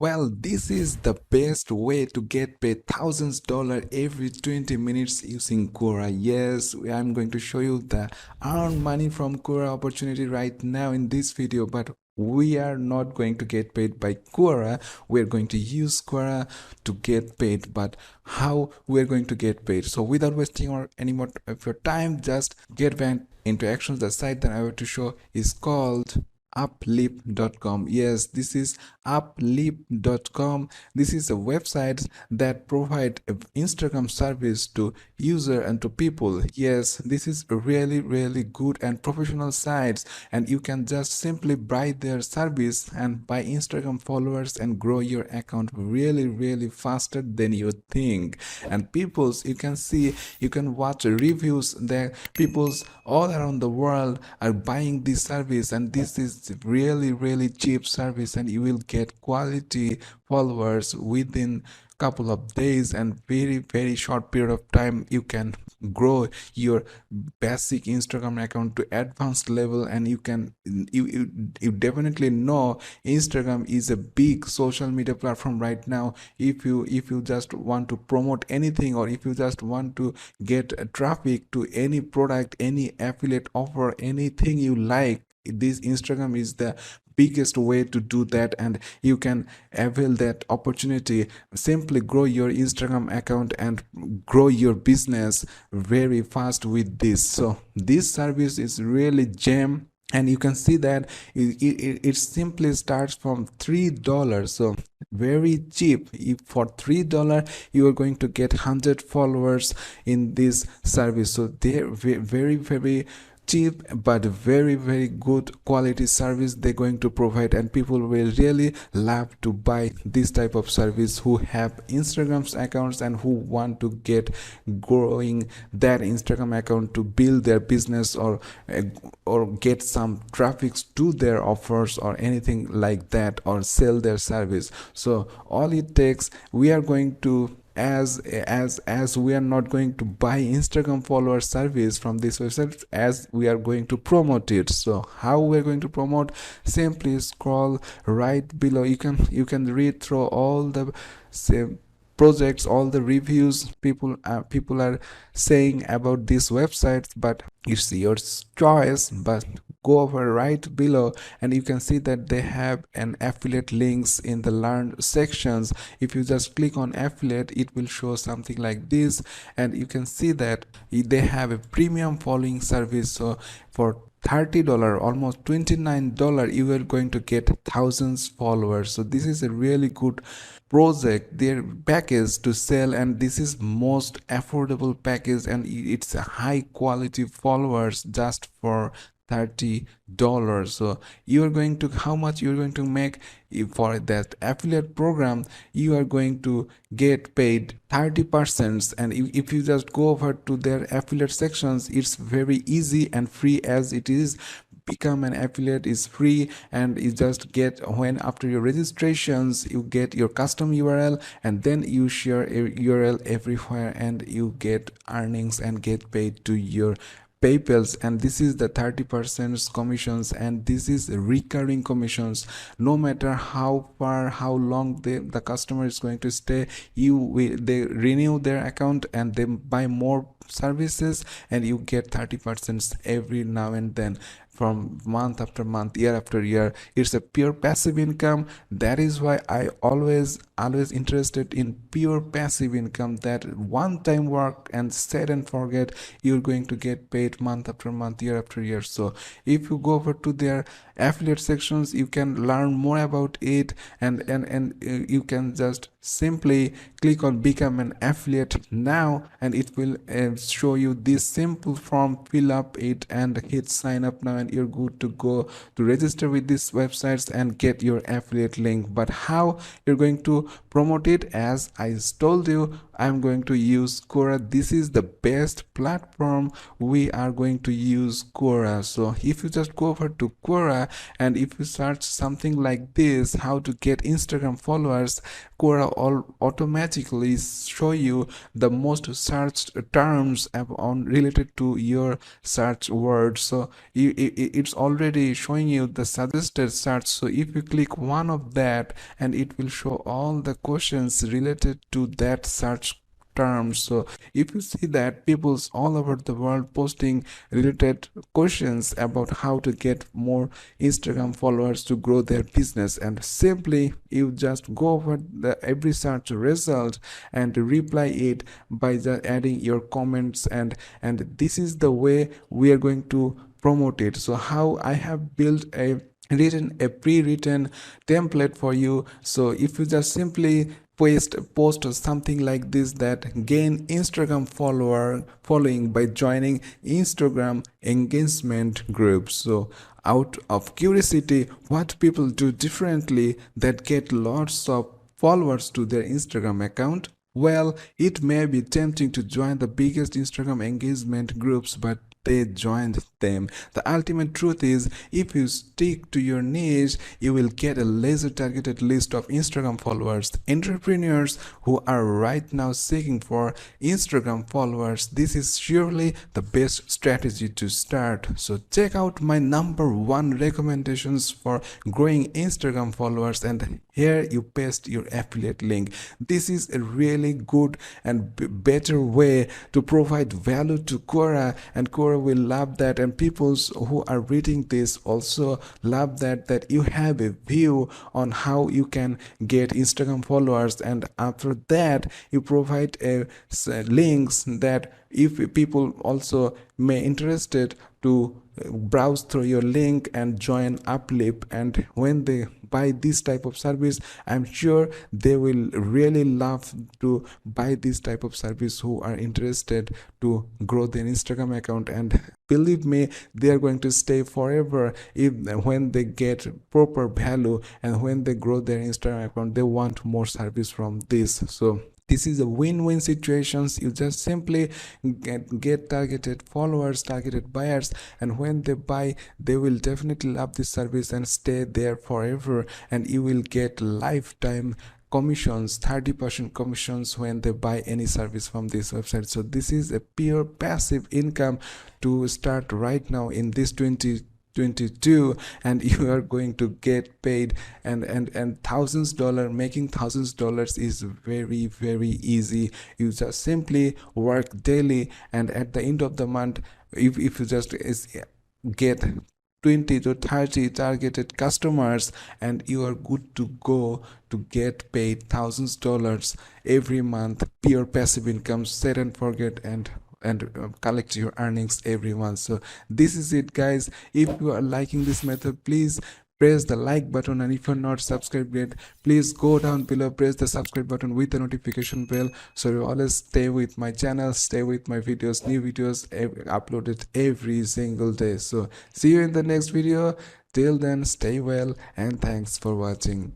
Well, this is the best way to get paid thousands dollar every 20 minutes using Quora. Yes, I'm going to show you the earn money from Quora opportunity right now in this video, but we are not going to get paid by Quora. We're going to use Quora to get paid, but how we're going to get paid? So without wasting any more of your time, just get back into actions. The site that I want to show is called uplip.com. Yes, this is uplip.com. This is a website that provide Instagram service to user and to people. Yes, this is a really good and professional sites, and you can just simply buy their service and buy Instagram followers and grow your account really faster than you think. And people's, you can see, you can watch reviews that people's all around the world are buying this service, and this is really cheap service, and you will get quality followers within couple of days, and very short period of time you can grow your basic Instagram account to advanced level. And you can you definitely know Instagram is a big social media platform right now. If you just want to promote anything, or if you just want to get traffic to any product, any affiliate offer, anything you like, this Instagram is the biggest way to do that, and you can avail that opportunity. Simply grow your Instagram account and grow your business very fast with this. So this service is really gem, and you can see that it simply starts from $3. So very cheap. If for $3 you are going to get 100 followers in this service. So they're very cheap but very good quality service they're going to provide, and people will really love to buy this type of service who have Instagram's accounts and who want to get growing that Instagram account to build their business, or get some traffics to their offers or anything like that, or sell their service. So all it takes, we are going to, as we are not going to buy Instagram follower service from this website, as we are going to promote it. So how we're going to promote? Simply scroll right below. You can read through all the same projects, all the reviews people are saying about these websites, but it's your choice. But go over right below, and you can see that they have an affiliate links in the learn sections. If you just click on affiliate, it will show something like this, and you can see that they have a premium following service. So for $30, almost $29, you are going to get thousands followers. So this is a really good project, their package to sell, and this is most affordable package, and it's a high quality followers just for $30. So you are going to, how much you're going to make for that affiliate program? You are going to get paid 30%, and if you just go over to their affiliate sections, it's very easy and free as it is. Become an affiliate is free, and you just get, when after your registrations, you get your custom URL, and then you share a URL everywhere, and you get earnings and get paid to your PayPals. And this is the 30% commissions, and this is recurring commissions. No matter how far, how long the customer is going to stay, they renew their account and they buy more services, and you get 30% every now and then, from month after month, year after year. It's a pure passive income. That is why I always interested in pure passive income, that one time work and set and forget, you're going to get paid month after month, year after year. So if you go over to their affiliate sections, you can learn more about it, and you can just simply click on become an affiliate now, and it will show you this simple form. Fill up it and hit sign up now, and you're good to go to register with these websites and get your affiliate link. But how you're going to promote it? As I told you, I'm going to use Quora. This is the best platform. We are going to use Quora. So if you just go over to Quora and if you search something like this, how to get Instagram followers, Quora all automatically show you the most searched terms on related to your search word. So it's already showing you the suggested search. So if you click one of that, and it will show all the questions related to that search terms. So if you see that people's all over the world posting related questions about how to get more Instagram followers to grow their business, and simply you just go over the every search result and reply it by just adding your comments, and this is the way we are going to promote it. So how I have built a pre-written template for you. So if you just simply post something like this, that gain Instagram following by joining Instagram engagement groups. So out of curiosity, what people do differently that get lots of followers to their Instagram account? Well, it may be tempting to join the biggest Instagram engagement groups, but they joined them. The ultimate truth is, if you stick to your niche, you will get a laser targeted list of Instagram followers. Entrepreneurs who are right now seeking for Instagram followers, this is surely the best strategy to start. So check out my #1 recommendations for growing Instagram followers, and here you paste your affiliate link. This is a really good and better way to provide value to Quora, and Quora will love that, and people who are reading this also love that you have a view on how you can get Instagram followers. And after that you provide links that if people also may interested to browse through your link and join Uplift, and when they buy this type of service, I'm sure they will really love to buy this type of service, who are interested to grow their Instagram account. And believe me, they are going to stay forever if when they get proper value, and when they grow their Instagram account, they want more service from this. So this is a win-win situations. You just simply get targeted followers, targeted buyers, and when they buy, they will definitely love this service and stay there forever, and you will get lifetime commissions, 30% commissions when they buy any service from this website. So this is a pure passive income to start right now in this 2022, and you are going to get paid, and thousands dollar, making $1,000 is very easy. You just simply work daily, and at the end of the month, if you just get 20 to 30 targeted customers, and you are good to go to get paid $1,000 every month. Pure passive income, set and forget, and collect your earnings every month. So this is it, guys. If you are liking this method, please press the like button, and if you're not subscribed yet, please go down below, press the subscribe button with the notification bell, so you always stay with my channel, stay with my videos, new videos uploaded every single day. So see you in the next video. Till then, stay well, and thanks for watching.